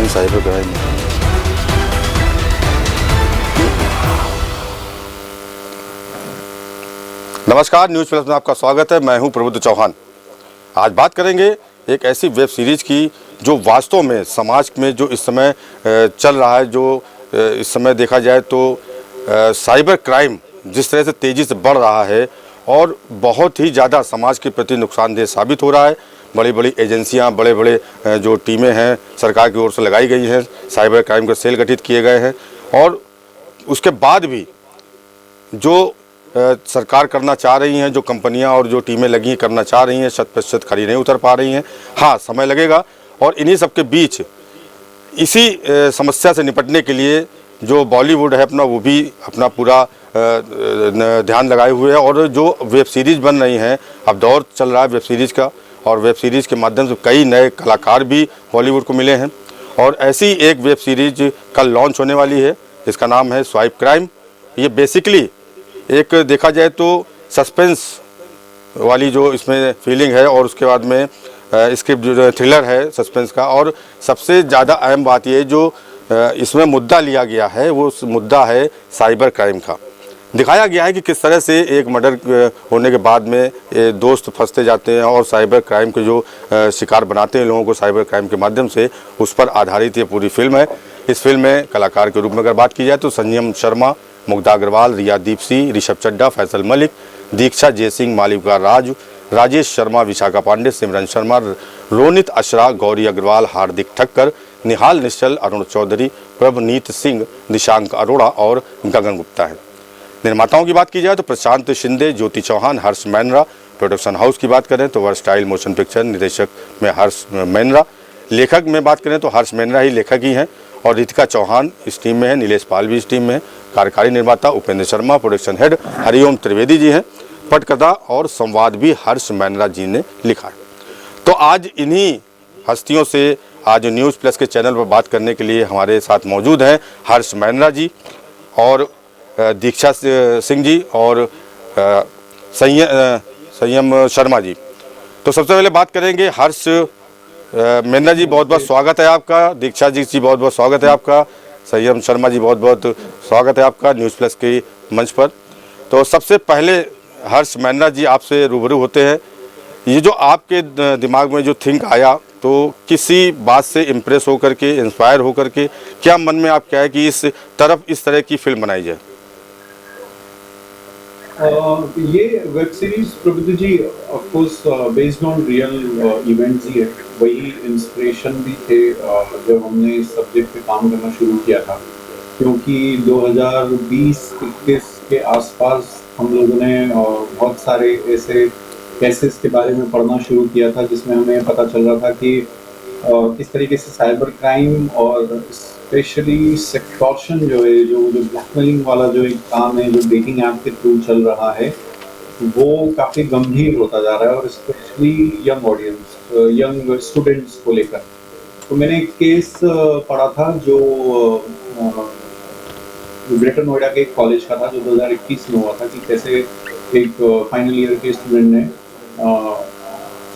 Cyber crime. नमस्कार, news plus में आपका स्वागत है। मैं हूं प्रबुद्ध चौहान। आज बात करेंगे एक ऐसी वेब सीरीज की जो वास्तव में समाज में जो इस समय चल रहा है, जो इस समय देखा जाए तो साइबर क्राइम जिस तरह से तेज़ी से बढ़ रहा है और बहुत ही ज़्यादा समाज के प्रति नुकसानदेह साबित हो रहा है। बड़ी बड़ी एजेंसियां, बड़े बड़े जो टीमें हैं सरकार की ओर से लगाई गई हैं, साइबर क्राइम के सेल गठित किए गए हैं और उसके बाद भी जो सरकार करना चाह रही हैं, जो कंपनियां और जो टीमें लगी करना चाह रही हैं, 100% खड़ी नहीं उतर पा रही हैं। हाँ, समय लगेगा। और इन्हीं सब के बीच इसी समस्या से निपटने के लिए जो बॉलीवुड है अपना, वो भी अपना पूरा ध्यान लगाए हुए है और जो वेब सीरीज़ बन रही हैं, अब दौर चल रहा है वेब सीरीज़ का और वेब सीरीज़ के माध्यम से कई नए कलाकार भी बॉलीवुड को मिले हैं। और ऐसी एक वेब सीरीज कल लॉन्च होने वाली है जिसका नाम है स्वाइप क्राइम। ये बेसिकली एक देखा जाए तो सस्पेंस वाली जो इसमें फीलिंग है और उसके बाद में स्क्रिप्ट जो थ्रिलर है सस्पेंस का। और सबसे ज़्यादा अहम बात ये जो इसमें मुद्दा लिया गया है वो मुद्दा है साइबर क्राइम का। दिखाया गया है कि किस तरह से एक मर्डर होने के बाद में दोस्त फंसते जाते हैं और साइबर क्राइम के जो शिकार बनाते हैं लोगों को साइबर क्राइम के माध्यम से, उस पर आधारित ये पूरी फिल्म है। इस फिल्म में कलाकार के रूप में अगर बात की जाए तो संयम शर्मा, मुग्धा अग्रवाल, रिया दीपसी, ऋषभ चड्ढा, फैसल मलिक, दीक्षा जयसिंह, मालिका राज, राजेश शर्मा, विशाखा पांडे, सिमरन शर्मा, रोनित अशरा, गौरी अग्रवाल, हार्दिक ठक्कर, निहाल निश्चल, अरुण चौधरी, प्रभनीत सिंह, निशांक अरोड़ा और गगन गुप्ता है। निर्माताओं की बात की जाए तो प्रशांत शिंदे, ज्योति चौहान, हर्ष मैनरा। प्रोडक्शन हाउस की बात करें तो वर्सटाइल मोशन पिक्चर, निर्देशक में हर्ष मैनरा। लेखक में बात करें तो हर्ष मैनरा ही लेखक ही हैं और रितिका चौहान इस टीम में है, नीलेश पाल भी इस टीम में है। कार्यकारी निर्माता उपेंद्र शर्मा, प्रोडक्शन हेड हरिओम त्रिवेदी जी हैं। पटकथा और संवाद भी हर्ष मैनरा जी ने लिखा है। तो आज इन्हीं हस्तियों से आज न्यूज़ प्लस के चैनल पर बात करने के लिए हमारे साथ मौजूद हैं हर्ष मैनरा जी और दीक्षा सिंह जी और संयम शर्मा जी। तो सबसे पहले बात करेंगे हर्ष मैनरा जी, बहुत बहुत स्वागत है आपका। दीक्षा जी बहुत बहुत स्वागत है आपका। संयम शर्मा जी बहुत बहुत स्वागत है आपका न्यूज़ प्लस के मंच पर। तो सबसे पहले हर्ष मैनरा जी आपसे रूबरू होते हैं। ये जो आपके दिमाग में जो थिंक आया, तो किसी बात से इम्प्रेस होकर के, इंस्पायर होकर के क्या मन में आप क्या है कि इस तरह की फिल्म बनाई जाए? ये web series Prabuddh ji of course based on real events ही है। वही इंस्पिरेशन भी थे जब हमने इस सब्जेक्ट पे काम करना शुरू किया था, क्योंकि 2020-21 के आसपास हम लोगों ने बहुत सारे ऐसे केसेस के बारे में पढ़ना शुरू किया था जिसमें हमें पता चल रहा था कि किस तरीके से साइबर क्राइम और स्पेशली सेक्टॉर्शन जो है, जो ब्लैकमेलिंग वाला जो एक काम है जो डेटिंग ऐप के थ्रू चल रहा है, वो काफ़ी गंभीर होता जा रहा है और specially young audience, young students को लेकर। तो मैंने एक केस पढ़ा था जो ग्रेटर नोएडा के एक कॉलेज का था जो 2021 में हुआ था कि कैसे एक फाइनल ईयर के स्टूडेंट ने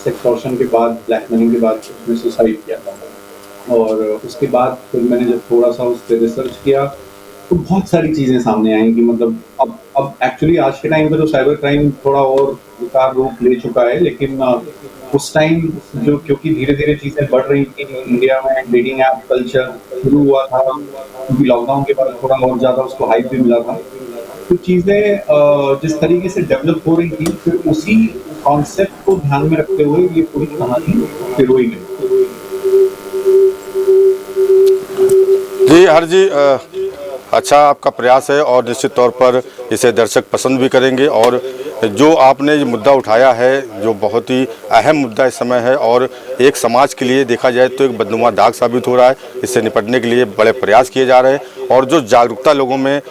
सेक्टॉर्शन के बाद, ब्लैकमेलिंग के बाद उसने सुसाइड किया था। और उसके बाद फिर मैंने जब थोड़ा सा उस पर रिसर्च किया तो बहुत सारी चीज़ें सामने आई कि मतलब अब एक्चुअली आज के टाइम पे तो साइबर क्राइम थोड़ा और विकार रूप ले चुका है, लेकिन उस टाइम जो, क्योंकि धीरे धीरे चीज़ें बढ़ रही थी इंडिया में, डेटिंग ऐप कल्चर शुरू हुआ था, क्योंकि लॉकडाउन के बाद थोड़ा और ज़्यादा उसको हाइप भी मिला था। तो चीज़ें जिस तरीके से डेवलप हो रही थी, फिर उसी कॉन्सेप्ट को ध्यान में रखते हुए ये पूरी कहानी पिरोई गई। जी हर जी, अच्छा आपका प्रयास है और निश्चित तौर पर इसे दर्शक पसंद भी करेंगे। और जो आपने ये मुद्दा उठाया है जो बहुत ही अहम मुद्दा इस समय है और एक समाज के लिए देखा जाए तो एक बदनुमा दाग साबित हो रहा है, इससे निपटने के लिए बड़े प्रयास किए जा रहे हैं और जो जागरूकता लोगों में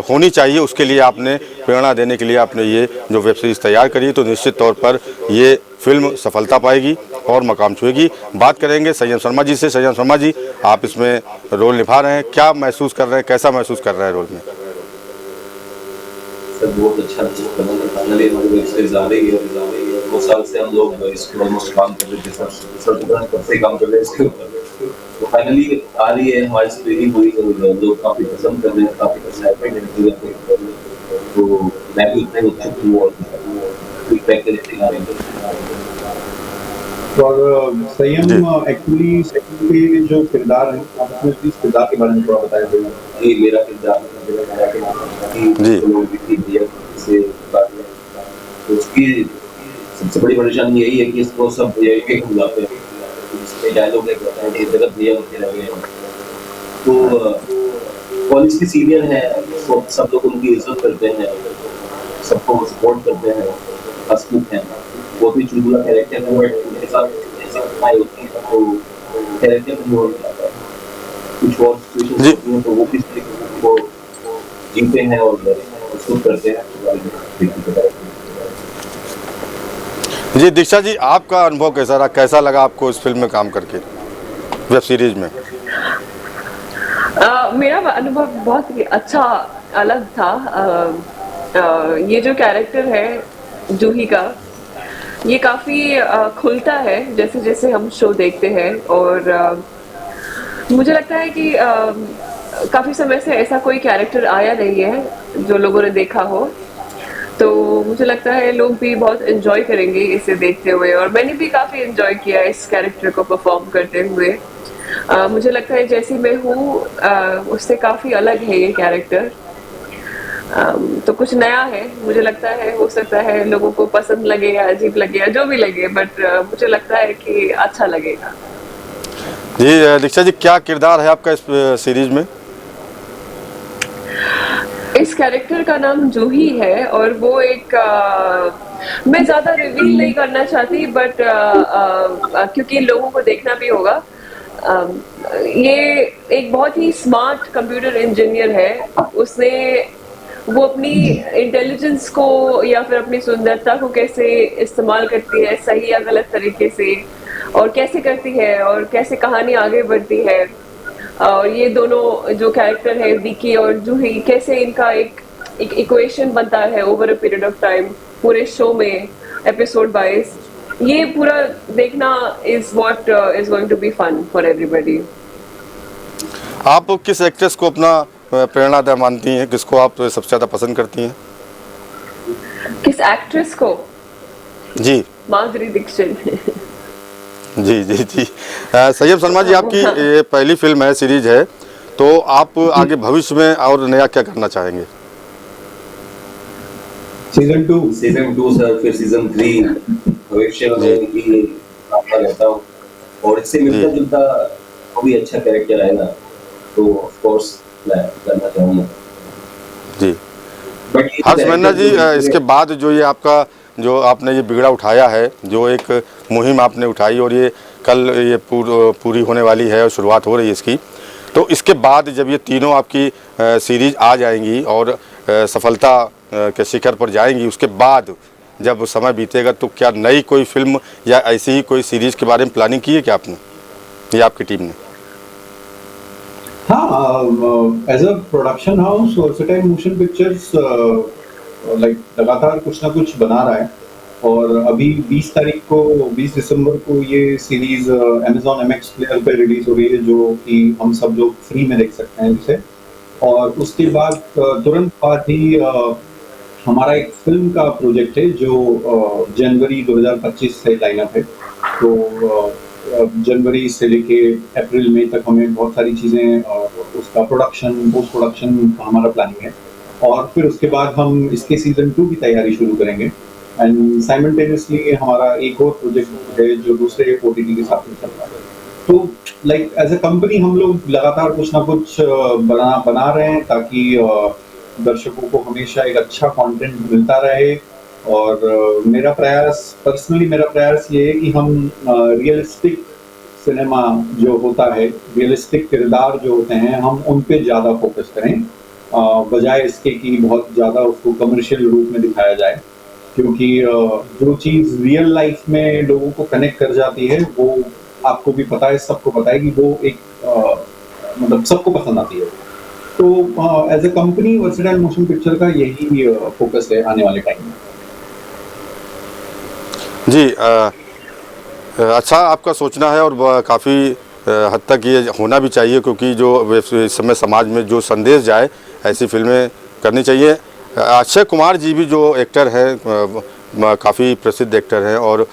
होनी चाहिए उसके लिए आपने प्रेरणा देने के लिए आपने ये जो वेब सीरीज़ तैयार करी, तो निश्चित तौर पर ये फिल्म सफलता पाएगी और मकाम छुएगी। बात करेंगे संयम शर्मा जी से। संयम शर्मा जी, आप इसमें रोल निभा रहे हैं, क्या महसूस कर रहे हैं, कैसा महसूस कर रहे हैं रोल में? सर बहुत अच्छा फाइनली हमारी वेब सीरीज आ रही है। 2 साल से हम लोग इस पर ऑलमोस्ट काम कर रहे थे सर, कब से काम कर रहे हैं इसके ऊपर। तो फाइनली आ रही है हमारी स्क्रीनिंग हुई, तो लोग काफी पसंद कर रहे हैं, काफी एक्साइटमेंट है। तो मैं भी उतना ही उत्सुक हूँ और फीडबैक के लिए तैयार हूँ। और संयम एक्चुअली के जो किरदार है, आप अपने इस किरदार के बारे में थोड़ा बताएं। ये मेरा किरदार जी। से तो उसकी सबसे बड़ी परेशानी यही है कि इसको सब एक बुलाते हैं, इसमें डायलॉग एक होता है कि जगत भैया होते लगे हैं। तो कॉलेज के सीनियर हैं, सब लोग उनकी इज्जत करते हैं, सबको सपोर्ट करते हैं, हंसमुख हैं। वो भी चुलबुला कैरेक्टर है, बट उनके साथ ऐसी घटनाएं होती हैं तो कैरेक्टर नहीं हो जाता है। कुछ और सिचुएशन जी। होती हैं तो वो किस तरीके को जीते हैं और प्रस्तुत करते हैं। जी दीक्षा जी, आपका अनुभव कैसा रहा, कैसा लगा आपको इस फिल्म में काम करके, वेब सीरीज में? मेरा अनुभव बहुत ही अच्छा अलग था। ये जो कैरेक्टर है जूही का, ये काफ़ी खुलता है जैसे जैसे हम शो देखते हैं। और मुझे लगता है कि काफ़ी समय से ऐसा कोई कैरेक्टर आया नहीं है जो लोगों ने देखा हो, तो मुझे लगता है लोग भी बहुत एंजॉय करेंगे इसे देखते हुए। और मैंने भी काफ़ी एंजॉय किया इस कैरेक्टर को परफॉर्म करते हुए। मुझे लगता है जैसी मैं हूँ उससे काफ़ी अलग है ये कैरेक्टर। तो कुछ नया है, मुझे लगता है हो सकता है लोगों को पसंद लगे या अजीब लगे या जो भी लगे, बट मुझे लगता है कि अच्छा लगेगा। जी दीक्षा जी, क्या किरदार है आपका इस सीरीज में? इस कैरेक्टर का नाम जूही है और वो एक मैं ज़्यादा रिवील नहीं करना चाहती, बट क्योंकि लोगों को देखना भी होगा। ये एक बहुत ही स्मार्ट कंप्यूटर इंजीनियर है। उसने वो अपनी इंटेलिजेंस को या फिर अपनी सुंदरता को कैसे इस्तेमाल करती है सही या गलत तरीके से, और कैसे करती है और कैसे कहानी आगे बढ़ती है। और ये दोनों जो कैरेक्टर है विकी और जूही, कैसे इनका एक इक्वेशन बनता है over a period of time पूरे शो में एपिसोड वाइज। ये पूरा देखना is what is going to be fun for everybody. आप किस एक्ट्रेस को अपना प्रेरणादायी मानती हैं, किसको आप सबसे ज़्यादा पसंद करती हैं? किस एक्ट्रेस को? जी माधुरी दीक्षित। जी जी जी। संयम शर्मा जी, आपकी ये पहली फिल्म है, सीरीज है, तो आप आगे भविष्य में और नया क्या करना चाहेंगे? सीजन 2 सर, फिर सीजन 3 भविष्य में भी आता रहता हूँ, और इससे मिलता जुलता कोई अच्छा कैरेक्टर आएगा तो ऑफ कोर्स मैं करना चाहूँगा। जी बट हर्ष मन्ना जी, इसके बाद जो ये आपका जो आपने ये बिगड़ा उठाया है, जो एक मुहिम आपने उठाई और ये कल ये पूरी होने वाली है और शुरुआत हो रही है इसकी, तो इसके बाद जब ये तीनों आपकी सीरीज आ जाएंगी और सफलता के शिखर पर जाएंगी, उसके बाद जब समय बीतेगा तो क्या नई कोई फिल्म या ऐसी ही कोई सीरीज के बारे में प्लानिंग की है क्या आपने या आपकी टीम ने? हाँ, as a production house versatile motion pictures like लगातार कुछ ना कुछ बना रहा है। और अभी 20 दिसंबर को ये सीरीज Amazon MX प्लेयर पे रिलीज हो रही है, जो कि हम सब लोग फ्री में देख सकते हैं इसे। और उसके बाद तुरंत बाद ही हमारा एक फिल्म का प्रोजेक्ट है जो जनवरी 2025 से लाइनअप है। तो जनवरी से लेके अप्रैल मई तक हमें बहुत सारी चीज़ें उसका प्रोडक्शन, पोस्ट प्रोडक्शन हमारा प्लानिंग है। और फिर उसके बाद हम इसके सीजन 2 की तैयारी शुरू करेंगे। एंड साइमल्टेनियसली हमारा एक और प्रोजेक्ट है जो दूसरे OTT के साथ में चल रहा है। तो लाइक एज अ कंपनी हम लोग लगातार कुछ ना कुछ बना रहे हैं ताकि दर्शकों को हमेशा एक अच्छा कंटेंट मिलता रहे। और मेरा प्रयास ये है कि हम रियलिस्टिक सिनेमा जो होता है, रियलिस्टिक किरदार जो होते हैं, हम उन पे ज़्यादा फोकस करें बजाय इसके कि बहुत ज़्यादा उसको कमर्शियल रूप में दिखाया जाए। क्योंकि जो चीज़ रियल लाइफ में लोगों को कनेक्ट कर जाती है, वो आपको भी पता है, सबको पता है कि वो एक मतलब सबको पसंद आती है। तो as a company versatile motion picture का यही फोकस है आने वाले टाइम में। जी अच्छा आपका सोचना है और काफ़ी हद तक ये होना भी चाहिए, क्योंकि जो इस समय समाज में जो संदेश जाए ऐसी फिल्में करनी चाहिए। अक्षय कुमार जी भी जो एक्टर हैं काफ़ी प्रसिद्ध एक्टर हैं, और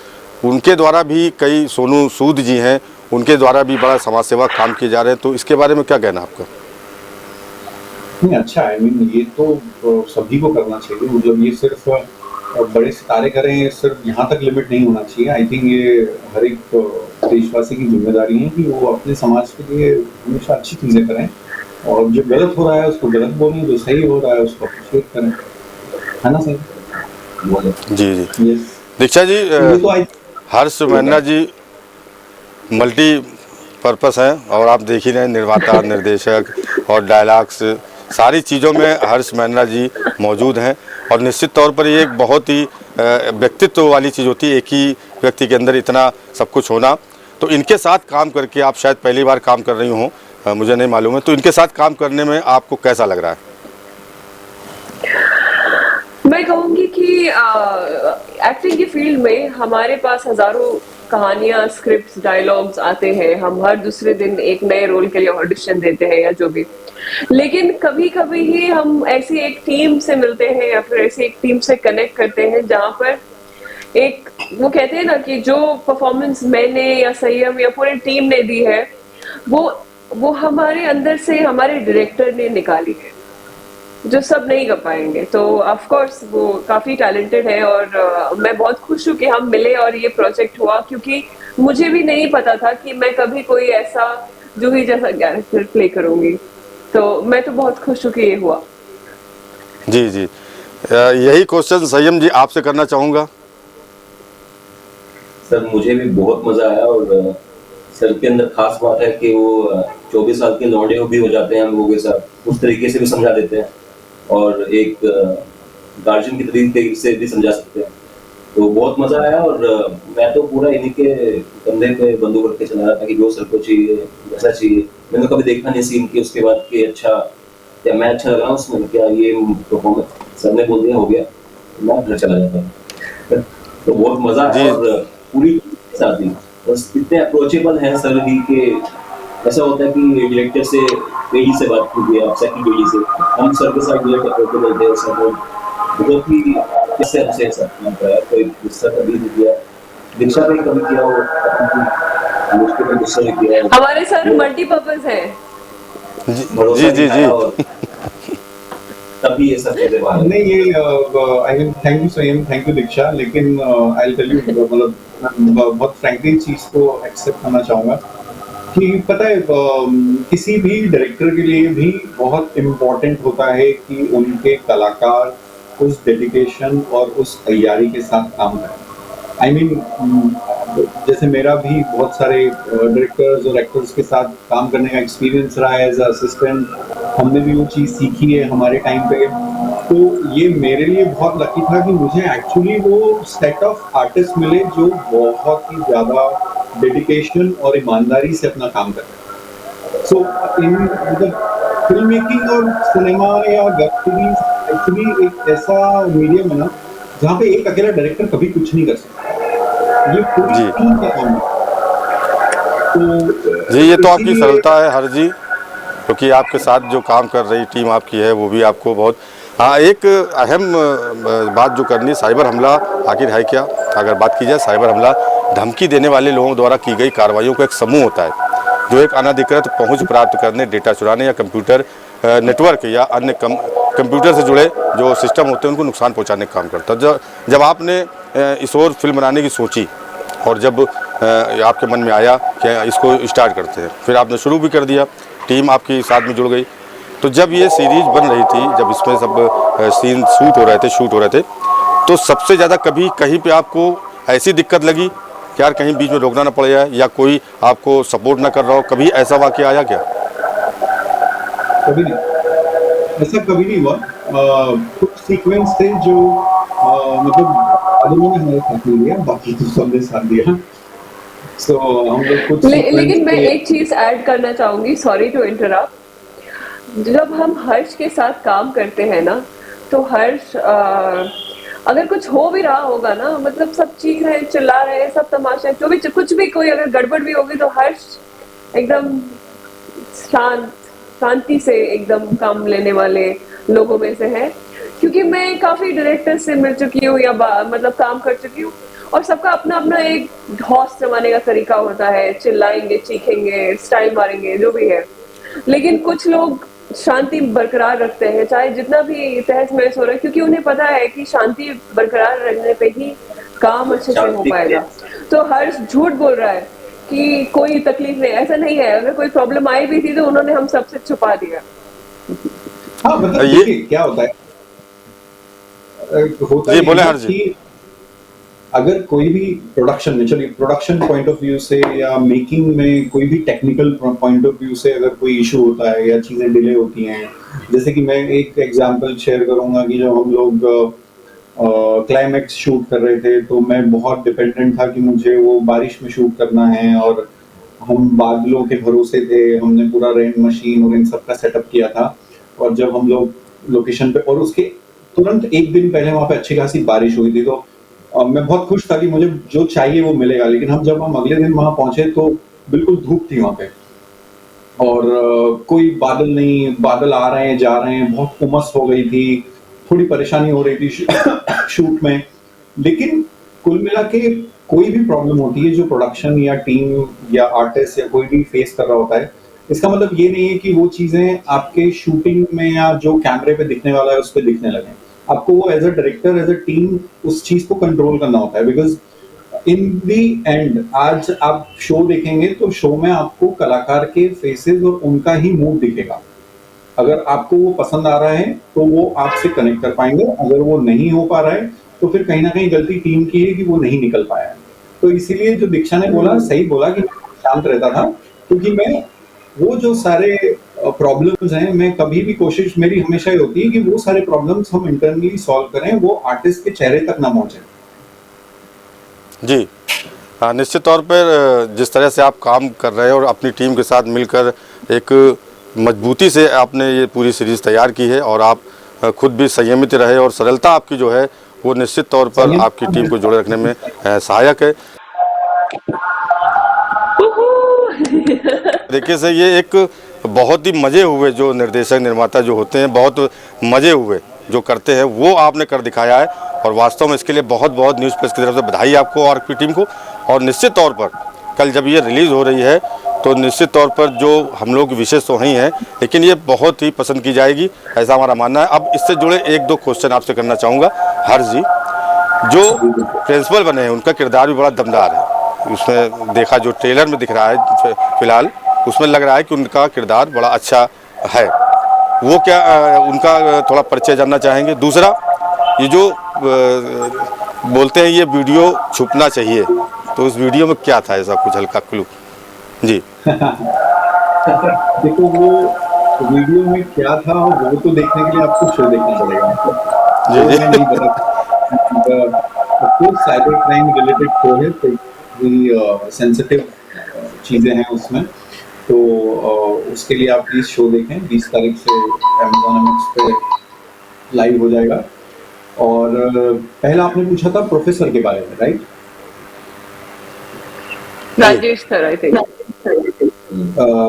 उनके द्वारा भी कई, सोनू सूद जी हैं, उनके द्वारा भी बड़ा समाज सेवा काम किए जा रहे हैं, तो इसके बारे में क्या कहना आपका? नहीं, अच्छा है। I mean, ये तो सभी को करना चाहिए। मतलब ये सिर्फ बड़े सितारे करें, सिर्फ यहाँ तक लिमिट नहीं होना चाहिए। आई थिंक ये हर एक देशवासी की जिम्मेदारी है कि वो अपने समाज के लिए हमेशा अच्छी चीज़ें करें, और जो गलत हो रहा है उसको गलत बोलें, जो सही हो रहा है उसको अप्रिशिएट करें, है ना सर? जी जी। यस। दीक्षा जी, ये तो आई हर्ष मैना जी मल्टी पर्पस हैं, और आप देख ही रहे हैं, निर्माता, निर्देशक और डायलॉग्स, सारी चीज़ों में हर्ष मैना जी मौजूद हैं। और निश्चित तौर पर ये एक बहुत ही व्यक्तित्व वाली चीज़ होती है, एक ही व्यक्ति के अंदर इतना सब कुछ होना। तो इनके साथ काम करके, आप शायद पहली बार काम कर रही हों, मुझे नहीं मालूम है, तो इनके साथ काम करने में आपको कैसा लग रहा है? मैं कहूँगी कि एक्टिंग की फील्ड में हमारे पास हजारों कहानियां, स्क्रिप्ट्स, डायलॉग्स आते हैं। हम हर दूसरे दिन एक नए रोल के लिए ऑडिशन देते हैं या जो भी, लेकिन कभी कभी ही हम ऐसी एक टीम से मिलते हैं या फिर ऐसी एक टीम से कनेक्ट करते हैं जहाँ पर एक, वो कहते हैं ना कि जो परफॉर्मेंस मैंने या संयम या पूरी टीम ने दी है, वो हमारे अंदर से हमारे डायरेक्टर ने निकाली है, जो सब नहीं कर पाएंगे। तो ऑफ कोर्स वो काफी टैलेंटेड है, और मैं बहुत खुश हूँ कि हम मिले और ये प्रोजेक्ट हुआ, क्योंकि मुझे भी नहीं पता था कि मैं कभी कोई ऐसा जूही जैसा कैरेक्टर प्ले करूंगी। तो मैं तो बहुत खुश हूँ कि ये हुआ। जी जी। यही क्वेश्चन संयम जी आपसे करना चाहूँगा। सर मुझे भी बहुत मजा आया, और सर के अंदर खास बात है कि वो 24 साल के लौंडे भी हो जाते हैं हम लोगों के साथ, उस तरीके से भी समझा देते हैं, और एक गार्जियन की तरीके से भी समझा सकते हैं। तो बहुत मजा आया, और मैं तो पूरा इन्हीं के कंधे पे बंदूक रख के चला रहा था कि जो सर को चाहिए वैसा चाहिए। मैंने कभी देखा नहीं सीन की, उसके बाद कि अच्छा या मैं अच्छा लगा उसमें, क्या ये परफॉर्मेंस सर ने बोल दिया हो गया, मैं घर चला जाता। तो बहुत मजा आया, और पूरी साथ ही बस इतने अप्रोचेबल हैं सर भी कि ऐसा होता है कि डायरेक्टर से पेजी से बात कीजिए, आप सेकंड पेजी से, हम सर के साथ डायरेक्ट अप्रोचेबल थे। सर बहुत ही किससे हमसे ऐसा काम कराया, कोई गुस्सा कभी नहीं किया, दीक्षा पे कभी किया हो, मुझको भी गुस्सा नहीं किया। हमारे सर मल्टीपर्पज है। जी जी जी। तभी ये सब चीजें बाहर नहीं, ये आई मीन थैंक यू संयम, थैंक यू दीक्षा, लेकिन आई विल टेल यू, मतलब बहुत फ्रैंकली चीज को एक्सेप्ट करना चाहूंगा कि पता है किसी भी डायरेक्टर के लिए भी बहुत इम्पोर्टेंट होता है कि उनके कलाकार उस डेडिकेशन और उस तैयारी के साथ काम करें। आई मीन जैसे मेरा भी बहुत सारे डायरेक्टर्स और एक्टर्स के साथ काम करने का एक्सपीरियंस रहा है एज असिस्टेंट, हमने भी वो चीज़ सीखी है हमारे टाइम पे। तो ये मेरे लिए बहुत लकी था कि मुझे एक्चुअली वो सेट ऑफ आर्टिस्ट मिले जो बहुत ही ज़्यादा डेडिकेशन और ईमानदारी से अपना काम करते हैं। सो इन मतलब फिल्म मेकिंग और सिनेमा या वेब सीरीज एक्चुअली एक ऐसा मीडियम है ना जहाँ पे एक अकेला डायरेक्टर कभी कुछ नहीं कर सकता, ये पूरी जी। टीम का काम है। तो जी, ये तो आपकी इसीलिए सरलता है हर जी, क्योंकि आपके साथ जो काम कर रही टीम आपकी है वो भी आपको बहुत, हाँ, एक अहम बात जो करनी है, साइबर हमला आखिर है क्या? अगर बात की जाए साइबर हमला, धमकी देने वाले लोगों द्वारा की गई कार्रवाइयों का एक समूह होता है जो एक अनधिकृत पहुंच प्राप्त करने, डेटा चुराने या कंप्यूटर नेटवर्क या अन्य कंप्यूटर से जुड़े जो सिस्टम होते हैं उनको नुकसान पहुंचाने का काम करता है। जब आपने इस ओर फिल्म बनाने की सोची और जब आपके मन में आया कि इसको स्टार्ट करते हैं, फिर आपने शुरू भी कर दिया, टीम आपकी साथ में जुड़ गई, तो जब ये सीरीज बन रही थी, जब इसमें सब सीन शूट हो रहे थे, तो सबसे ज़्यादा कभी कहीं पे आपको ऐसी दिक्कत लगी कि यार कहीं बीच में रोकना ना पड़ जाए या कोई आपको सपोर्ट ना कर रहा हो, कभी ऐसा वाक़या आया क्या? कभी नहीं, ऐसा कभी नहीं हुआ। कुछ सीक्वेंस थे जो मतलब आदमी ने हमारे साथ नहीं लिया, बाकी तो सबने साथ दिया। सो हम लोग कुछ लेकिन मैं एक चीज ऐड करना चाहूंगी, सॉरी टू इंटरप्ट। जब हम हर्ष के साथ काम करते हैं ना, तो हर्ष अगर कुछ हो भी रहा होगा ना, मतलब सब चीख रहे हैं, चिल्ला रहे हैं, सब तमाशा, जो भी कुछ भी कोई अगर गड़बड़ भी होगी तो हर्ष एकदम शांति से एकदम काम लेने वाले लोगों में से है, क्योंकि मैं काफी डायरेक्टर से मिल चुकी हूँ या मतलब काम कर चुकी हूँ, और सबका अपना अपना एक हौस जमाने का तरीका होता है, चिल्लाएंगे, चीखेंगे, स्टाइल मारेंगे, जो भी है। लेकिन कुछ लोग शांति बरकरार रखते हैं, चाहे जितना भी तहस महस हो रहा है, क्योंकि उन्हें पता है कि शांति बरकरार रखने पे ही काम अच्छे से हो पाएगा। तो हर्ष झूठ बोल रहा है कि कोई तकलीफ नहीं, ऐसा नहीं है। अगर कोई प्रॉब्लम आई भी थी तो उन्होंने हम सबसे छुपा दिया। हाँ, मतलब देखिए क्या होता है, होता जी ये बोले है हर जी। कि अगर कोई भी प्रोडक्शन में, चलिए प्रोडक्शन पॉइंट ऑफ व्यू से या मेकिंग में कोई भी टेक्निकल पॉइंट ऑफ व्यू से अगर कोई इशू होता है या चीज़ें डिले होती हैं, जैसे कि मैं एक एग्जांपल शेयर करूंगा कि जब हम लोग क्लाइमैक्स शूट कर रहे थे तो मैं बहुत डिपेंडेंट था कि मुझे वो बारिश में शूट करना है, और हम बादलों के भरोसे थे। हमने पूरा रेन मशीन और इन सब का सेटअप किया था, और जब हम लोग लोकेशन पे, और उसके तुरंत एक दिन पहले वहाँ पे अच्छी खासी बारिश हुई थी, तो मैं बहुत खुश था कि मुझे जो चाहिए वो मिलेगा। लेकिन जब हम अगले दिन वहाँ पहुंचे तो बिल्कुल धूप थी वहाँ पे, और कोई बादल नहीं, बादल आ रहे हैं जा रहे हैं, बहुत उमस हो गई थी, थोड़ी परेशानी हो रही थी शूट में। लेकिन कुल मिला के कोई भी प्रॉब्लम होती है जो प्रोडक्शन या टीम या आर्टिस्ट या कोई भी फेस कर रहा होता है, इसका मतलब ये नहीं है कि वो चीजें आपके शूटिंग में या जो कैमरे पे दिखने वाला है उस पर दिखने लगे। आपको वो as a director, as a team उस चीज को कंट्रोल करना होता है, बिकॉज इन दी एंड आज आप शो देखेंगे तो शो में आपको कलाकार के फेसेस और उनका ही मूड दिखेगा। अगर आपको वो पसंद आ रहा है तो वो आपसे कनेक्ट कर पाएंगे, अगर वो नहीं हो पा रहा है तो फिर कहीं ना कहीं गलती टीम की है कि वो नहीं निकल पाया है। तो इसीलिए जो दीक्षा ने बोला सही बोला कि मैं शांत रहता था, क्योंकि मैं वो जो सारे प्रॉब्लम्स हैं, मैं कभी भी कोशिश मेरी हमेशा ये होती है कि वो सारे प्रॉब्लम्स हम इंटरनली सॉल्व करें, वो आर्टिस्ट के चेहरे तक ना पहुंचे। जी निश्चित तौर पर जिस तरह से आप काम कर रहे हैं और अपनी टीम के साथ मिलकर एक मजबूती से आपने ये पूरी सीरीज़ तैयार की है, और आप खुद भी संयमित रहे, और सरलता आपकी जो है वो निश्चित तौर पर आपकी टीम को जोड़े रखने में सहायक है। देखिए से ये एक बहुत ही मज़े हुए जो निर्देशक निर्माता जो होते हैं, बहुत मज़े हुए जो करते हैं वो आपने कर दिखाया है, और वास्तव में इसके लिए बहुत बहुत न्यूज़ प्रेस की तरफ से बधाई आपको और आपकी टीम को। और निश्चित तौर पर कल जब ये रिलीज़ हो रही है तो निश्चित तौर पर जो हम लोग विशेष तो नहीं है, लेकिन ये बहुत ही पसंद की जाएगी, ऐसा हमारा मानना है। अब इससे जुड़े एक दो क्वेश्चन आपसे करना चाहूँगा हर्ष जी। जो प्रिंसिपल बने हैं उनका किरदार भी बड़ा दमदार है, उसमें देखा जो ट्रेलर में दिख रहा है फिलहाल, उसमें लग रहा है कि उनका किरदार बड़ा अच्छा है। वो क्या उनका थोड़ा परिचय जानना चाहेंगे। दूसरा, ये जो बोलते हैं ये वीडियो छुपना चाहिए, तो उस वीडियो में क्या था, ऐसा कुछ हल्का क्लू जी। देखो वो वीडियो में क्या था वो तो देखने के लिए आपको शो देखना पड़ेगा, जी वो जी मैं नहीं बता। साइबर क्राइम रिलेटेड शो है, तो सेंसिटिव चीज़ें हैं उसमें, तो उसके लिए आप प्लीज़ शो देखें। 20 तारीख से Amazon MX पे लाइव हो जाएगा। और पहला आपने पूछा था प्रोफेसर के बारे में, right? Rajesh sir, I think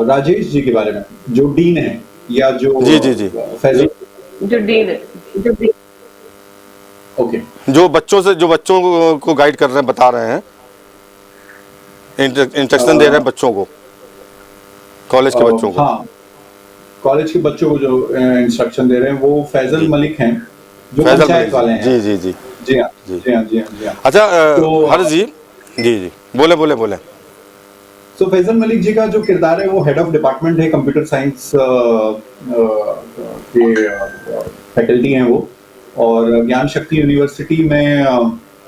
Rajesh ji के बारे में, जो डीन है या जो जी जी जी फैजल, जो डीन है, ओके, जो बच्चों को गाइड कर रहे हैं, बता रहे हैं, इंस्ट्रक्शन दे रहे हैं बच्चों को, कॉलेज के बच्चों को। हाँ, कॉलेज के बच्चों को जो इंस्ट्रक्शन दे रहे हैं वो फैजल मलिक हैं, जो फैजल पंचायत मलिक वाले हैं। जी जी जी जी हाँ, जी। जी हाँ, जी हाँ, जी हाँ। अच्छा तो हर्ष जी, जी जी बोले। तो फैजल मलिक जी का जो किरदार है वो हेड ऑफ डिपार्टमेंट है, कंप्यूटर साइंस के फैकल्टी हैं वो, और ज्ञान शक्ति यूनिवर्सिटी में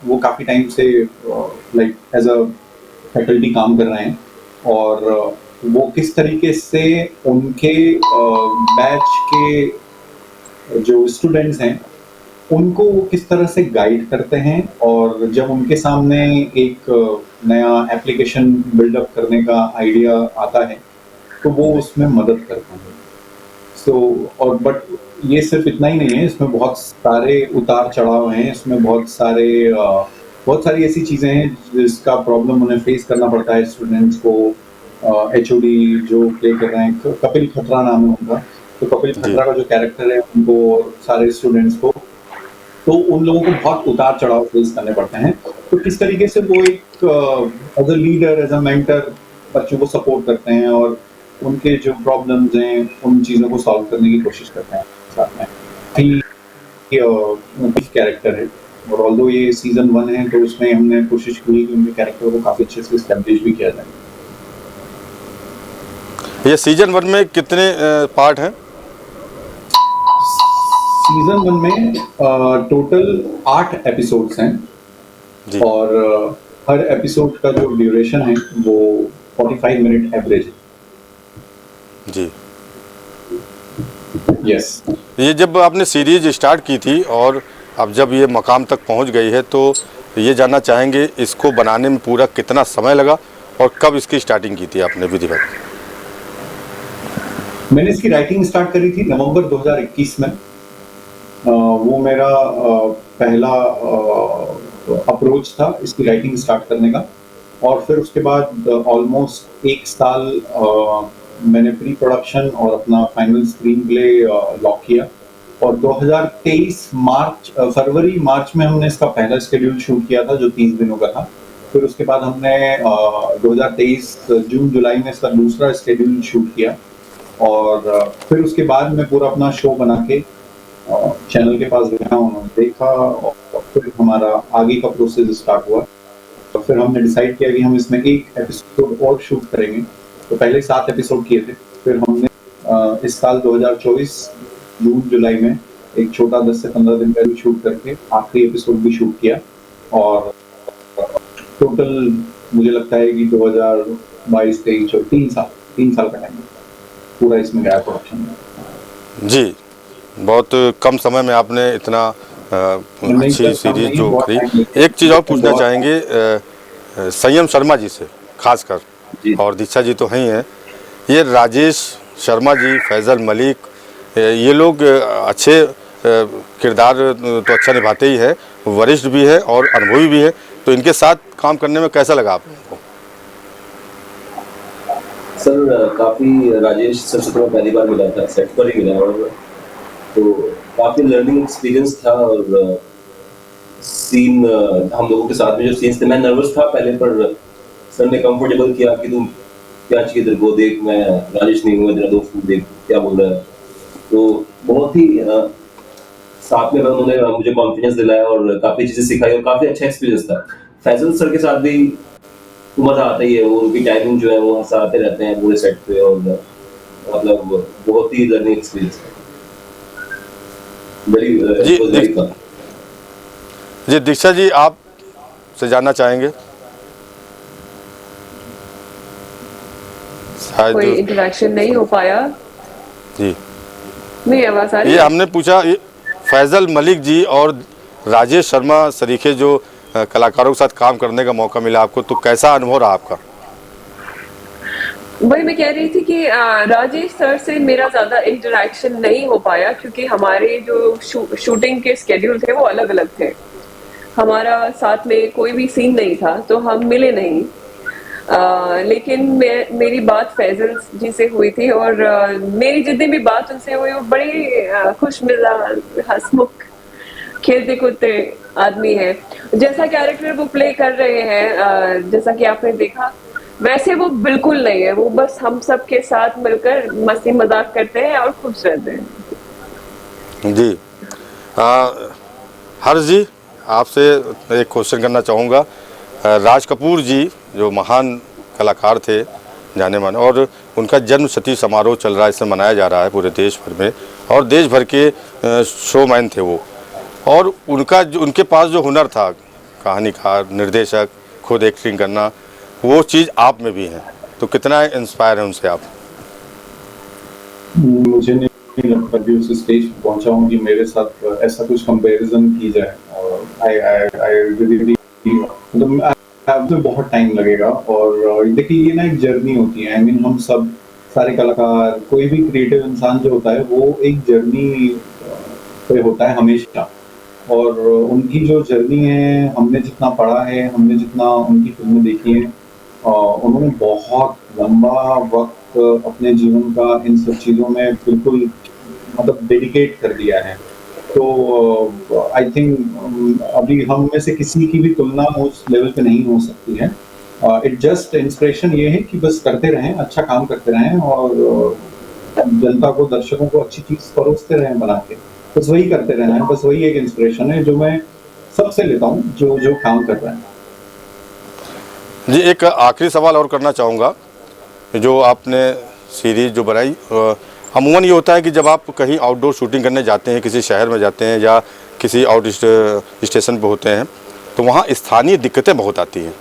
वो काफ़ी टाइम से लाइक एज अ फैकल्टी काम कर रहे हैं। और वो किस तरीके से उनके बैच के जो स्टूडेंट्स हैं उनको वो किस तरह से गाइड करते हैं, और जब उनके सामने एक नया एप्लीकेशन बिल्डअप करने का आइडिया आता है तो वो उसमें मदद करते हैं। और बट ये सिर्फ इतना ही नहीं है, इसमें बहुत सारे उतार चढ़ाव हैं, इसमें बहुत सारी ऐसी चीज़ें हैं जिसका प्रॉब्लम उन्हें फेस करना पड़ता है स्टूडेंट्स को, HOD जो प्ले कर रहे हैं, कपिल खतरा नाम है उनका। तो कपिल जी खतरा का जो कैरेक्टर है उनको और सारे स्टूडेंट्स को, तो उन लोगों को बहुत उतार चढ़ाव फेस करने पड़ते हैं। तो किस तरीके से वो एक as a leader, as a mentor बच्चों को सपोर्ट करते हैं और उनके जो प्रॉब्लम्स हैं उन चीज़ों को सॉल्व करने की कोशिश करते हैं साथ में। कैरेक्टर है, और ऑल्दो ये सीजन 1 है तो उसमें हमने कोशिश की कि उनके कैरेक्टर को काफ़ी अच्छे से एस्टैब्लिश भी किया जाए। ये सीजन 1 में कितने पार्ट हैं? सीजन 1 में टोटल 8 एपिसोड्स हैं जी और हर एपिसोड का जो ड्यूरेशन है वो 45 मिनट एवरेज है। जी। यस। ये जब आपने सीरीज स्टार्ट की थी और अब जब ये मकाम तक पहुंच गई है तो ये जानना चाहेंगे इसको बनाने में पूरा कितना समय लगा और कब इसकी स्टार्टिंग की थी आपने विधिवत? मैंने इसकी राइटिंग स्टार्ट करी थी नवंबर 2021 में। वो मेरा पहला अप्रोच था इसकी राइटिंग स्टार्ट करने का, और फिर उसके बाद ऑलमोस्ट 1 साल मैंने प्री प्रोडक्शन और अपना फाइनल स्क्रीन प्ले लॉक किया, और 2023 फरवरी मार्च में हमने इसका पहला शेड्यूल शूट किया था जो 30 दिनों का था। फिर उसके बाद हमने 2023 जून जुलाई में इसका दूसरा शेड्यूल शूट किया, और फिर उसके बाद मैं पूरा अपना शो बना के चैनल के पास गया, उन्होंने देखा और फिर हमारा आगे का प्रोसेस स्टार्ट हुआ। तो फिर हमने डिसाइड किया कि हम इसमें एक एपिसोड और शूट करेंगे। तो पहले 7 एपिसोड किए थे, फिर हमने इस साल 2024 जून जुलाई में एक छोटा 10 से 15 दिन का भी शूट करके आखिरी एपिसोड भी शूट किया, और टोटल मुझे लगता है कि 2022-23 और 3 साल का टाइम पूरा इसमें गया प्रोडक्शन में। जी, बहुत कम समय में आपने इतना अच्छी सीरीज जो करी। एक चीज़ और पूछना चाहेंगे संयम शर्मा जी से खासकर, और दीक्षा जी तो हैं ही हैं, ये राजेश शर्मा जी, फैज़ल मलिक, ये लोग अच्छे किरदार तो अच्छा निभाते ही है, वरिष्ठ भी है और अनुभवी भी है, तो इनके साथ काम करने में कैसा लगा आप लोगों को? सर काफ़ी राजेश सर से तो मैं पहली बार मिला था, सेट पर ही मिला, और तो काफ़ी लर्निंग एक्सपीरियंस था। और सीन हम लोगों के साथ में जो सीन्स थे, मैं नर्वस था पहले, पर सर ने कंफर्टेबल किया कि तुम क्या चाहिए तेरे को, देख मैं राजेश नहीं हूँ, तेरा दोस्त हूँ, देख क्या बोल रहा है। तो बहुत ही साथ में उन्होंने मुझे कॉन्फिडेंस दिलाया और काफ़ी चीज़ें सिखाई, और काफ़ी अच्छा एक्सपीरियंस था। फैजल सर के साथ भी मज़ा आता ही है, वो उनकी टाइमिंग जो है वो हंसाते रहते हैं पूरे सेट पे, और मतलब बहुत ही लर्निंग एक्सपीरियंस है। जी दीक्षा जी, आप से जानना चाहेंगे शायद कोई इंटरेक्शन नहीं हो पाया। जी नहीं, आवाज आ रही ये है? हमने पूछा, फैज़ल मलिक जी और राजेश शर्मा सरीखे जो कलाकारों के साथ काम करने का मौका मिला आपको, तो कैसा अनुभव रहा आपका? वही मैं कह रही थी कि राजेश सर से मेरा ज्यादा इंटरेक्शन नहीं हो पाया, क्योंकि हमारे जो शूटिंग के स्केड्यूल थे वो अलग अलग थे। हमारा साथ में कोई भी सीन नहीं था, तो हम मिले नहीं। लेकिन मेरी बात फैजल जी से हुई थी, और मेरी जितनी भी बात उनसे हुई वो बड़ी खुश मिजाज, हंसमुख, खेलते कूदते आदमी है। जैसा कैरेक्टर वो प्ले कर रहे हैं, जैसा कि आपने देखा, वैसे वो बिल्कुल नहीं है। वो बस हम सब के साथ मिलकर मस्ती मजाक करते हैं और खुश रहते हैं। जी हर्ष जी, आपसे एक क्वेश्चन करना चाहूँगा। राज कपूर जी जो महान कलाकार थे, जाने माने, और उनका जन्म शती समारोह चल रहा है, इसे मनाया जा रहा है पूरे देश भर में, और देश भर के शोमैन थे वो, और उनके पास जो हुनर था, कहानीकार, निर्देशक, खुद एक्टिंग करना, वो चीज़ आप में भी है, तो कितना इंस्पायर है उनसे आप? मुझे नहीं लगता कि उस स्टेज पे पहुंचा हूं कि मेरे साथ ऐसा कुछ कंपैरिजन की जाए, और तो बहुत टाइम लगेगा। और देखिए, ये ना एक जर्नी होती है। आई मीन हम सब सारे कलाकार, कोई भी क्रिएटिव इंसान जो होता है वो एक जर्नी पे होता है हमेशा, और उनकी जो जर्नी है, हमने जितना पढ़ा है, हमने जितना उनकी फिल्में देखी हैं, उन्होंने बहुत लंबा वक्त अपने जीवन का इन सब चीज़ों में बिल्कुल मतलब डेडिकेट कर दिया है। तो आई थिंक अभी हम में से किसी की भी तुलना उस लेवल पे नहीं हो सकती है। इट जस्ट इंस्पिरेशन ये है कि बस करते रहें, अच्छा काम करते रहें और जनता को, दर्शकों को अच्छी चीज़ परोसते रहें बना के। बस वही करते रहना है, बस वही एक इंस्पिरेशन है जो मैं सबसे लेता हूँ जो काम कर रहे हैं। जी, एक आखिरी सवाल और करना चाहूँगा। जो आपने सीरीज़ जो बनाई, अमूमन ये होता है कि जब आप कहीं आउटडोर शूटिंग करने जाते हैं, किसी शहर में जाते हैं या किसी स्टेशन पे होते हैं, तो वहाँ स्थानीय दिक्कतें बहुत आती हैं।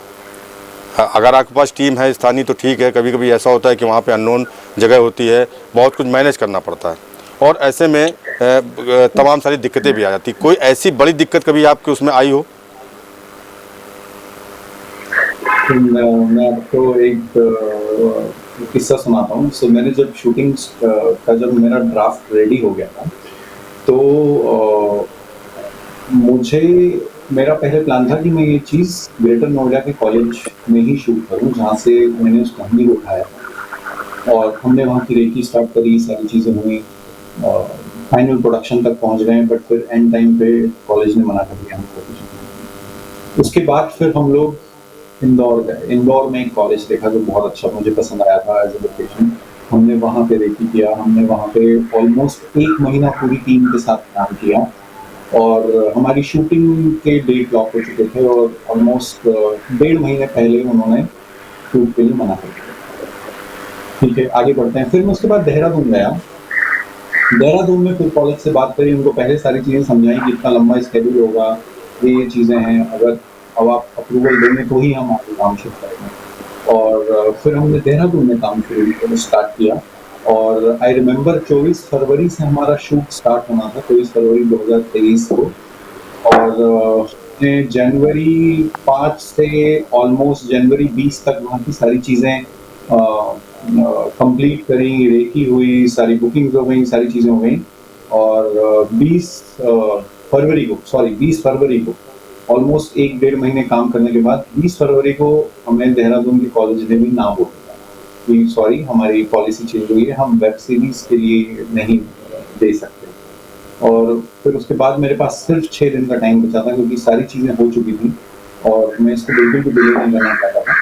अगर आपके पास टीम है स्थानीय तो ठीक है, कभी कभी ऐसा होता है कि वहाँ पे अननोन जगह होती है, बहुत कुछ मैनेज करना पड़ता है और ऐसे में तमाम सारी दिक्कतें भी आ जाती। कोई ऐसी बड़ी दिक्कत कभी आपके उसमें आई हो? मैं आपको एक किस्सा सुनाता हूँ। सो मैंने जब शूटिंग का जब मेरा ड्राफ्ट रेडी हो गया था, तो मुझे मेरा पहले प्लान था कि मैं ये चीज़ ग्रेटर नोएडा के कॉलेज में ही शूट करूँ, जहाँ से मैंने उस कहानी को उठाया था। और हमने वहाँ की रेकी स्टार्ट करी, सारी चीज़ें हुई और फाइनल प्रोडक्शन तक पहुँच गए, बट फिर एंड टाइम पे कॉलेज ने मना कर दिया हमको। उसके बाद फिर हम लोग इंदौर गए। इंदौर में एक कॉलेज देखा जो बहुत अच्छा मुझे पसंद आया था एज ए लोकेशन। हमने वहाँ पे रेकी किया, हमने वहाँ पे ऑलमोस्ट 1 महीना पूरी टीम के साथ काम किया और हमारी शूटिंग के डेट लॉक हो चुके थे और ऑलमोस्ट 1.5 महीने पहले उन्होंने शूट के लिए मना कर दिया। ठीक है, आगे बढ़ते हैं। फिर मैं उसके बाद देहरादून गया। देहरादून में फिर कॉलेज से बात करी, उनको पहले सारी चीज़ें समझाई कि इतना लंबा स्केड्यूल होगा, ये चीज़ें हैं, अगर अब आप अप्रूवल देंगे तो ही हम आगे काम शुरू करेंगे। और फिर हमने देहरादून में काम स्टार्ट किया और आई रिमेंबर 24 फरवरी से हमारा शूट स्टार्ट होना था, 24 फरवरी 2023 को। और जनवरी 5 से ऑलमोस्ट जनवरी 20 तक वहाँ की सारी चीज़ें कंप्लीट करी, रेकी हुई, सारी बुकिंग्स हो गई, सारी चीज़ें हो गई। और 20 फरवरी को ऑलमोस्ट 1-1.5 महीने काम करने के बाद 20 फरवरी को हमें देहरादून के कॉलेज ने भी ना बोल दिया कि सॉरी, हमारी पॉलिसी चेंज हुई है, हम वेब सीरीज के लिए नहीं दे सकते। और फिर उसके बाद मेरे पास सिर्फ 6 दिन का टाइम बचा था क्योंकि सारी चीज़ें हो चुकी थी और मैं इसको बिल्कुल भी डिले नहीं करना चाहता था।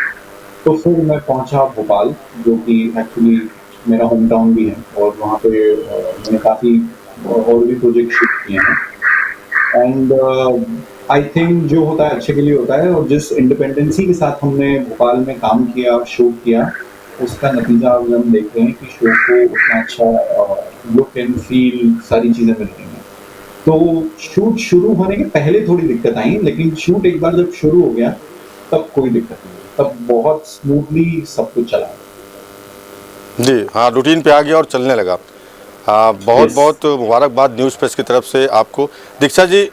तो फिर मैं पहुंचा भोपाल, जो कि एक्चुअली मेरा होम टाउन भी है और वहाँ पे मैंने काफ़ी और भी प्रोजेक्ट शूट किए हैं। एंड आई थिंक जो होता है अच्छे के लिए होता है और जिस इंडिपेंडेंसी के साथ हमने भोपाल में काम किया, शूट किया, उसका नतीजा अब हम देख रहे हैं कि शो को उतना अच्छा लुक एंड फील सारी चीज़ें मिल रही हैं। तो शूट शुरू होने के पहले थोड़ी दिक्कत आई, लेकिन शूट एक बार जब शुरू हो गया तब कोई दिक्कत नहीं, तब बहुत स्मूथली सब कुछ चला। जी हाँ, रूटीन पे आ गया और चलने लगा। बहुत बहुत मुबारकबाद न्यूज़ प्रेस की तरफ से आपको। दीक्षा जी,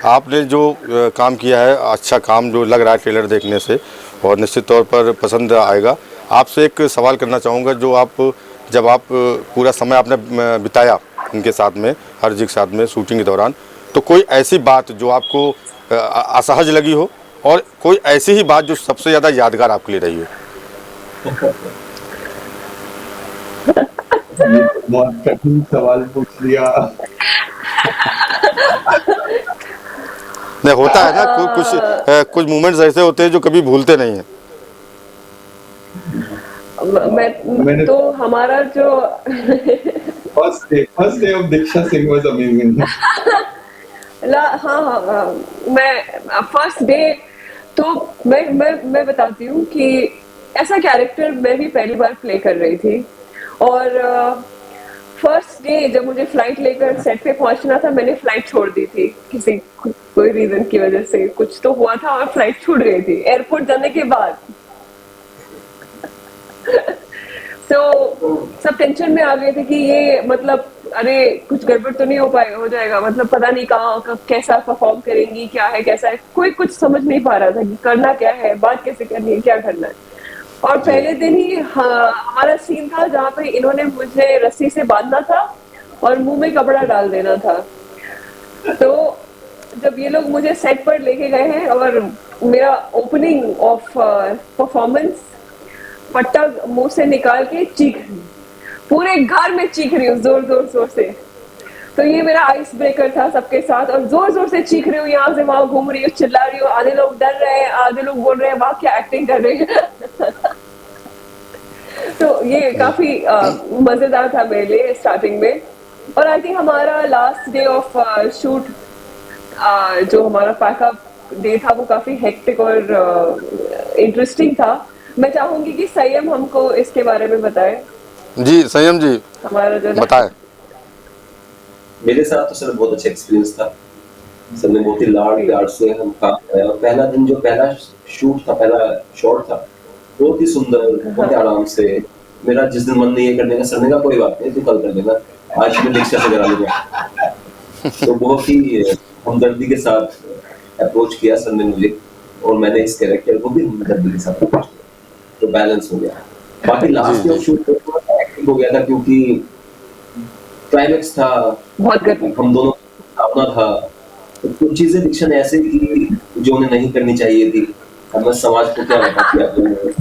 आपने जो काम किया है, अच्छा काम जो लग रहा है ट्रेलर देखने से, और निश्चित तौर पर पसंद आएगा। आपसे एक सवाल करना चाहूँगा, जब आप पूरा समय आपने बिताया इनके साथ में, हरजी के साथ में शूटिंग के दौरान, तो कोई ऐसी बात जो आपको असहज लगी हो और कोई ऐसी ही बात जो सबसे ज़्यादा यादगार आपके लिए रही हो? बहुत कठिन सवाल पूछ लिया। नहीं, होता है ना, कुछ मोमेंट्स ऐसे होते हैं जो कभी भूलते नहीं हैं। मैंने तो हमारा जो first day of Diksha Singh was amazing. हाँ, मैं फर्स्ट डे तो मैं बताती हूँ कि ऐसा कैरेक्टर मैं भी पहली बार प्ले कर रही थी और फर्स्ट डे जब मुझे फ्लाइट लेकर सेट पे पहुंचना था, मैंने फ्लाइट छोड़ दी थी कोई रीजन की वजह से, कुछ तो हुआ था और फ्लाइट छूट गई थी एयरपोर्ट जाने के बाद। तो सब टेंशन में आ गए थे कि ये मतलब अरे कुछ गड़बड़ तो नहीं हो जाएगा, मतलब पता नहीं कहाँ कैसा परफॉर्म करेंगी, क्या है कैसा है, कोई कुछ समझ नहीं पा रहा था कि करना क्या है, बात कैसे करनी है, क्या करना है। और पहले दिन ही हमारा सीन था जहाँ पे इन्होंने मुझे रस्सी से बांधना था और मुंह में कपड़ा डाल देना था। तो जब ये लोग मुझे सेट पर लेके गए हैं और मेरा ओपनिंग ऑफ परफॉर्मेंस पट्टा मुंह से निकाल के चीख रही हूँ, पूरे घर में चीख रही हूँ जोर जोर जोर से। तो ये मेरा आइस ब्रेकर था सबके साथ, और जोर जोर से चीख रही हूँ, यहाँ से वहां घूम रही हूँ, चिल्ला रही हूँ। आधे लोग डर रहे हैं, आधे लोग बोल रहे हैं वाह क्या एक्टिंग कर रही है। तो ये काफी मजेदार था मेरे लिए स्टार्टिंग में। और आई थिंक हमारा लास्ट डे ऑफ शूट, जो हमारा पैकअप डे था, वो काफी हेक्टिक और इंटरेस्टिंग था। मैं चाहूंगी कि संयम हमको इसके बारे में बताए। जी संयम जी हमारा जो बताएं। मेरे साथ तो सर बहुत अच्छा एक्सपीरियंस था। सर ने बहुत ही लाड प्यार से हम काम किया, और पहला दिन जो पहला शूट था, पहला शॉट था, बहुत ही सुंदर, बहुत ही आराम से। मेरा जिस दिन मन नहीं है करने का, सर ने कहा कोई बात नहीं तू कल कर लेना, आज मैं दीक्षा से करा लूंगा। तो बहुत ही हमदर्दी के साथ अप्रोच किया सर ने मुझे, और मैंने इस कैरेक्टर को भी हमदर्दी के साथ अप्रोच किया, तो बैलेंस हो गया। बाकी लास्ट में शूट एक्टिंग हो गया था, क्योंकि क्लाइमेक्स था, बहुत गर्मी, हम दोनों अपना था, तो कुछ चीजें दीक्षा ने ऐसे की जो उन्हें नहीं करनी चाहिए थी। अब मैं समाज को क्या बताती आप लोगों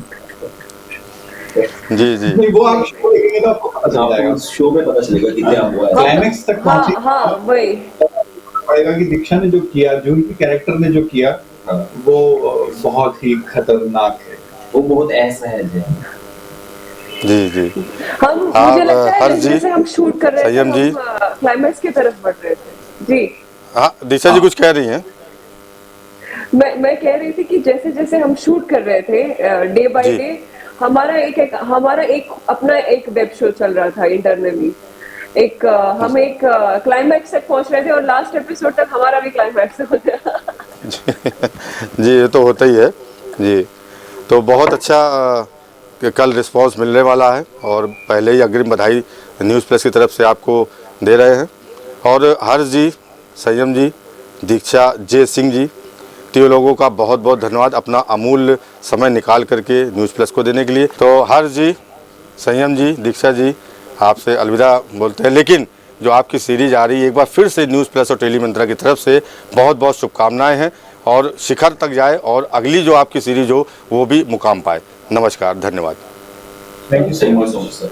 जी जी नहीं, वो आप शो देखेंगे तो आपको पता चल जाएगा, को, शो में पता चलेगा कि क्या हुआ है। क्लाइमेक्स तक हाँ पहुंचे हाँ वही। पड़ेगा कि दीक्षा ने जो किया, जूही के कैरेक्टर ने जो किया, वो बहुत ही खतरनाक है। वो बहुत असहज है। जी जी हम हाँ, मुझे लगता है हर्ष जी, जैसे हम शूट कर रहे थे, संयम जी। हम क्लाइमेक्स की तरफ बढ़ रहे थे। जी हाँ दीक्षा जी कुछ कह रही हैं। मैं कह रही थी कि जैसे जैसे हम शूट कर रहे थे डे बाय जी। डे, हमारा एक अपना एक वेब शो चल रहा था इंटरनली। हम एक क्लाइमैक्स तक पहुंच रहे थे, और लास्ट एपिसोड तक हमारा भी क्लाइमैक्स हो गया। जी ये तो होता ही है जी। तो बहुत अच्छा कि कल रिस्पांस मिलने वाला है, और पहले ही अग्रिम बधाई न्यूज़ प्लस की तरफ से आपको दे रहे हैं। और हर्ष जी, संयम जी, दीक्षा जे सिंह जी, तीनों लोगों का बहुत बहुत धन्यवाद अपना अमूल्य समय निकाल करके न्यूज़ प्लस को देने के लिए। तो हर्ष जी, संयम जी, दीक्षा जी, आपसे अलविदा बोलते हैं। लेकिन जो आपकी सीरीज आ रही है, एक बार फिर से न्यूज़ प्लस और टेली मंत्रा की तरफ से बहुत बहुत शुभकामनाएं हैं, और शिखर तक जाए, और अगली जो आपकी सीरीज हो वो भी मुकाम पाए। नमस्कार, धन्यवाद। Thank you so thank you much. So much sir.